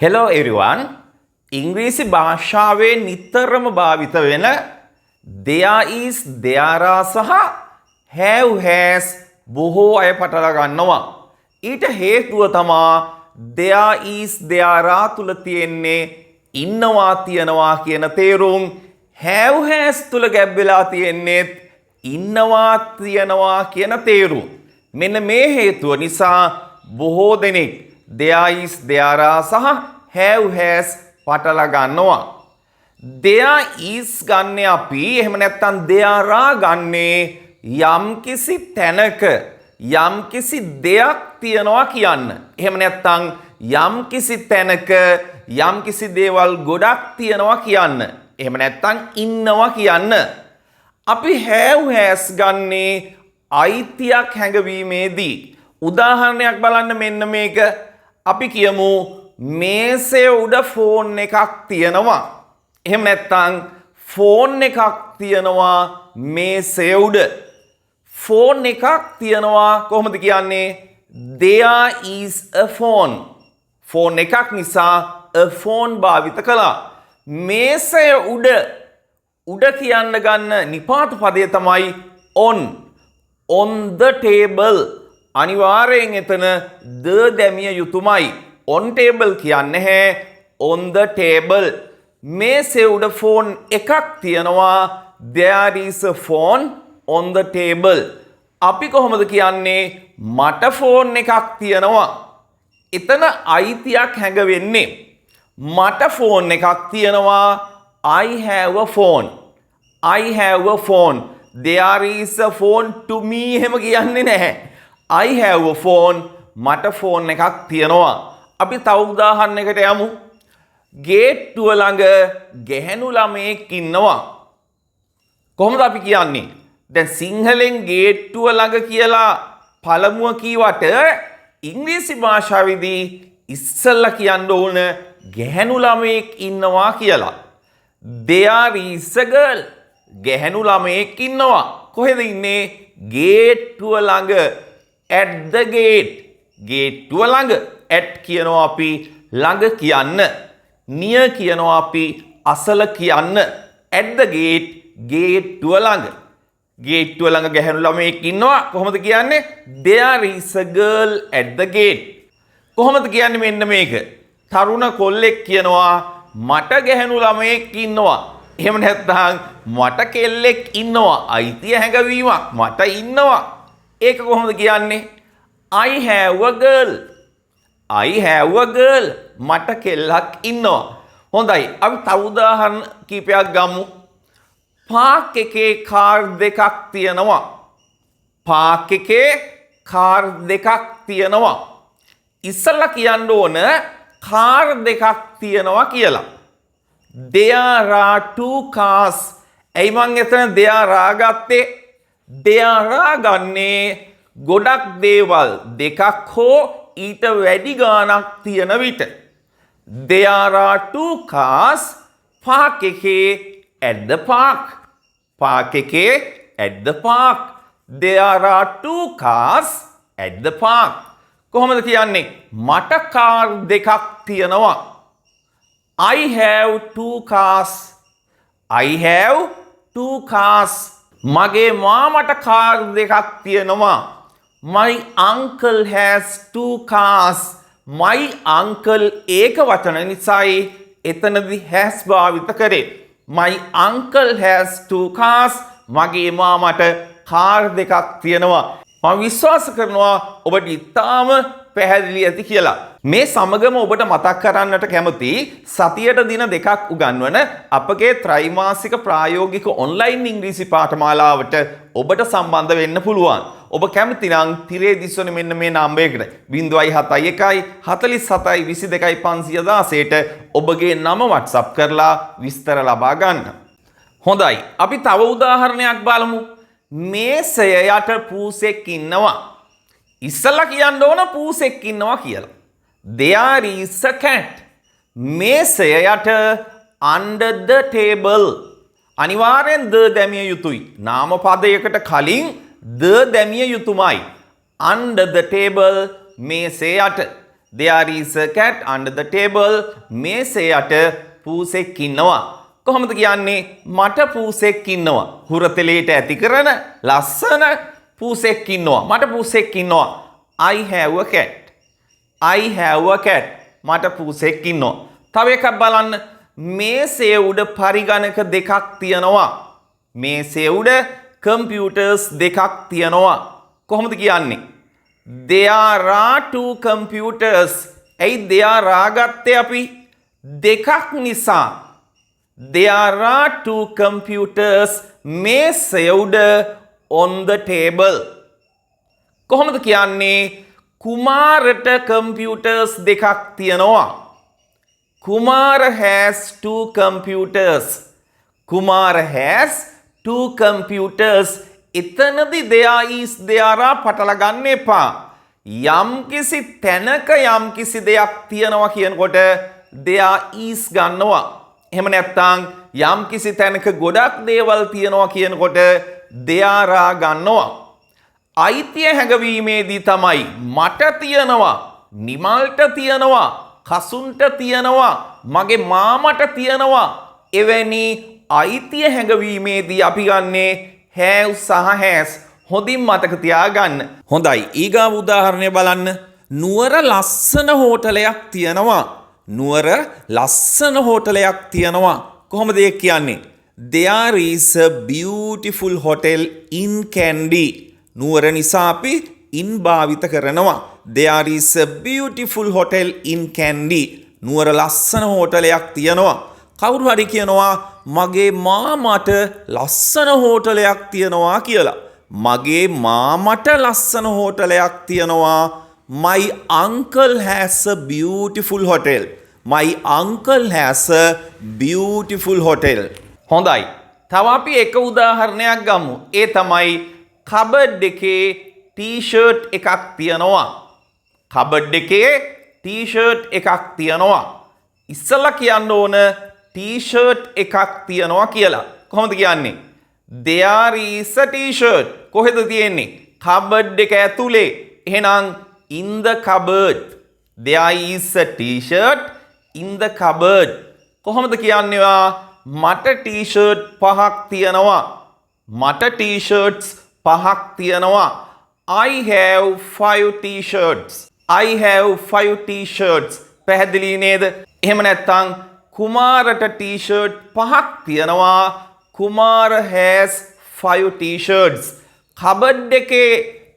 Hello everyone. ඉංග්‍රීසි භාෂාවේ නිතරම භාවිත වෙන there is, there are සහ have has බොහෝ අය පටල ගන්නවා. ඊට හේතුව තමා there is, there are තුල තියෙන්නේ ඉන්නවා තියනවා කියන තේරුම්. have has තුල ගැබ් වෙලා තියෙන්නේ ඉන්නවා තියනවා කියන තේරුම්. මෙන්න මේ හේතුව නිසා බොහෝ දෙනෙක් there is, there are සහ have has පටල ගන්නවා. there is ගන්නේ අපි එහෙම නැත්නම් there are ගන්නේ යම්කිසි තැනක යම්කිසි දෙයක් තියනවා කියන්න. එහෙම නැත්නම් යම්කිසි තැනක යම්කිසි දේවල් ගොඩක් තියනවා කියන්න. එහෙම නැත්නම් ඉන්නවා කියන්න. අපි have has ගන්නේ අයිතියක් හැඟවීමේදී. උදාහරණයක් බලන්න මෙන්න මේක. අපි කියමු මේසේ උඩ ෆෝන් එකක් තියෙනවා. එහෙම නැත්නම් ෆෝන් එකක් තියෙනවා මේසේ උඩ. ෆෝන් එකක් තියෙනවා කොහොමද කියන්නේ? there is a phone. Phone එකක් නිසා a phone භාවිත කළා. මේසේ උඩ කියන්න ගන්න නිපාත පදය තමයි on the table. අනිවාර්යෙන් එතන the දැමිය යුතුමයි. on table කියන්නේ හැ on the table. මේසේ උඩ ෆෝන් එකක් තියෙනවා. there is a phone on the table. අපි කොහොමද කියන්නේ? මට ෆෝන් එකක් තියෙනවා. එතන අයිතියක් හැඟවෙන්නේ. මට ෆෝන් එකක් තියෙනවා. I have a phone. I have a phone. There is a phone to me එහෙම කියන්නේ නැහැ. I have a phone. මට ෆෝන් එකක් තියෙනවා. අපි තව උදාහරණයකට යමු. ගේට්ටුව ළඟ ගැහැණු ළමයෙක් ඉන්නවා. කොහොමද අපි කියන්නේ? දැන් සිංහලෙන් ගේට්ටුව ළඟ කියලා පළමුව කීවට ඉංග්‍රීසි භාෂාවේදී ඉස්සෙල්ලා කියන්න ඕන ගැහැණු ළමයෙක් ඉන්නවා කියලා. There is a girl. ගැහැණු ළමයෙක් ඉන්නවා. කොහෙද ඉන්නේ? ගේට්ටුව ළඟ. At the gate. ගේට්ටුව ළඟ. at කියනවා අපි ළඟ කියන්න. near කියනවා අපි අසල කියන්න. at the gate ගේට්ටුව ළඟ. ගේට්ටුව ළඟ ගැහැණු ළමයෙක් ඉන්නවා. කොහොමද කියන්නේ? there is a girl at the gate. කොහොමද කියන්නේ මෙන්න මේක? තරුණ කොල්ලෙක් කියනවා මට ගැහැණු ළමයෙක් ඉන්නවා. එහෙම නැත්නම් මට කෙල්ලෙක් ඉන්නවා. අයිතිය හැඟවීමක්. මට ඉන්නවා. ඒක කොහොමද කියන්නේ? I have a girl. I have a girl. මට කෙල්ලක් ඉන්නවා. හොඳයි. අපි තව උදාහරණ කීපයක් ගමු. පාක් එකේ කාර් දෙකක් තියෙනවා. පාක් එකේ කාර් දෙකක් තියෙනවා. ඉස්සල්ලා කියන්න ඕන කාර් දෙකක් තියෙනවා කියලා. There are two cars. ඇයි මං එතන there are ගත්තේ? there are ගන්නේ ගොඩක් දේවල් දෙකක් හෝ ඊට වැඩි ගාණක් තියෙන විට. There are two cars. Park එකේ at the park. පාක් එකේ at the park. There are two cars at the park. කොහොමද කියන්නේ? මට කාර් දෙකක් තියෙනවා. I have two cars. I have two cars. මගේ මාමට කාර් දෙකක් තියෙනවා. My uncle has two cars. My uncle ඒක වචන නිසායි එතනදී has භාවිත කරේ. My uncle has two cars. මගේ මාමට කාර් දෙකක් තියෙනවා. මම විශ්වාස කරනවා ඔබට ඉතාම පැහැදිලි ඇති කියලා. මේ සමගම ඔබට මතක් කරන්නට කැමති සතියට දින දෙකක් උගන්වන අපගේ ත්‍රිමාසික ප්‍රායෝගික ඔන්ලයින් ඉංග්‍රීසි පාඨමාලාවට ඔබට සම්බන්ධ වෙන්න පුළුවන්. ඔබ කැමති නම් තිරේ දිස්වන මෙන්න මේ නම්බරයකට 071 47 22 516ට ඔබගේ නම WhatsApp කරලා විස්තර ලබා ගන්න. හොඳයි. අපි තව උදාහරණයක් බලමු. මේසය යට පූසෙක් ඉන්නවා. ඉස්සලා කියන්න ඕන පූසෙක් ඉන්නවා කියලා. There is a cat. මේසය යට under the table. අනිවාර්යෙන් the දැමිය යුතුයි. නාම පදයකට කලින් the දැමිය යුතුමයි. under the table මේසේ යට. There is a cat under the table. මේසේ යට පූසෙක් ඉන්නවා. කොහොමද කියන්නේ? මට පූසෙක් ඉන්නවා. හුරතලයට ඇති කරන ලස්සන පූසෙක් ඉන්නවා. මට පූසෙක් ඉන්නවා. I have a cat. I have a cat. මට පූසෙක් ඉන්නවා. තව එකක් බලන්න. මේසේ උඩ පරිගණක දෙකක් තියෙනවා. මේසේ උඩ computers දෙකක් තියෙනවා. කොහොමද කියන්නේ? There are two computers. ඇයි there are ගත්තේ අපි? දෙකක් නිසා. There are two computers මේසේ උඩ on the table. කොහොමද කියන්නේ? කුමාරට computers දෙකක් තියෙනවා. Kumar has two computers. Kumar has two computers. එතනදි there are පටල ගන්න එපා. යම්කිසි තැනක යම්කිසි දෙයක් තියෙනවා කියනකොට there is ගන්නවා. එහෙම නැත්නම් යම්කිසි තැනක ගොඩක් දේවල් තියෙනවා කියනකොට there are ගන්නවා. අයිතිය හැඟවීමේදී තමයි මට තියෙනවා, නිමල්ට තියෙනවා, කසුන්ට තියෙනවා, මගේ මාමට තියෙනවා. එවැනි අයිතිය හැඟවීමේදී අපි ගන්නේ have සහ has. හොඳින් මතක තියාගන්න. හොඳයි, ඊගාව උදාහරණය බලන්න. නුවර ලස්සන හෝටලයක් තියෙනවා. නුවර ලස්සන හෝටලයක් තියෙනවා. කොහොමද ඒක කියන්නේ? There is a beautiful hotel in Kandy. නුවර නිසා අපි in භාවිත කරනවා. There is a beautiful hotel in Kandy. නුවර ලස්සන හෝටලයක් තියෙනවා. කවුරු හරි කියනවා මගේ මාමට ලස්සන හෝටලයක් තියෙනවා කියලා. මගේ මාමට ලස්සන හෝටලයක් තියෙනවා. My uncle has a beautiful hotel. My uncle has a beautiful hotel. හොඳයි. තව අපි එක උදාහරණයක් ගමු. ඒ තමයි කබඩ් එකේ ටී-ෂර්ට් එකක් තියෙනවා. කබඩ් එකේ ටී-ෂර්ට් එකක් තියෙනවා. ඉස්සලා කියන්න ඕන ටී-ෂර්ට් එකක් තියෙනවා කියලා. කොහොමද කියන්නේ? There is a t-shirt. කොහෙද තියෙන්නේ? කබඩ් එක ඇතුලේ. එහෙනම් in the cupboard. There is a t-shirt in the cupboard. කොහොමද කියන්නේ? මට ටී-ෂර්ට් පහක් තියෙනවා. මට ටී-ෂර්ට්ස් පහක් තියෙනවා. I have 5 t-shirts. I have 5 t-shirts. පැහැදිලි නේද? එහෙම නැත්නම් කුමාරට ටී-ෂර්ට් පහක් තියෙනවා. Kumar has 5 t-shirts. කබඩ් එකේ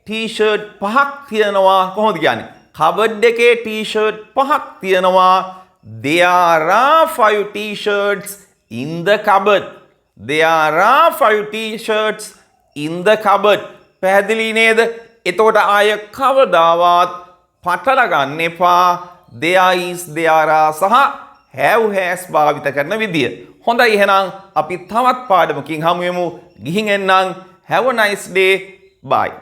ටී-ෂර්ට් පහක් තියෙනවා. කොහොමද කියන්නේ? කබඩ් එකේ ටී-ෂර්ට් පහක් තියෙනවා. There are 5 t-shirts in the cupboard. There are 5 t-shirts in the cupboard. පැහැදිලි නේද? එතකොට ආය කවදාවත් පටල ගන්න එපා. There is, there are සහ have has භාවිත කරන විදිය. හොඳයි, එහෙනම් අපි තවත් පාඩමකින් හමු වෙමු. ගිහින් එන්නම්. Have a nice day. Bye.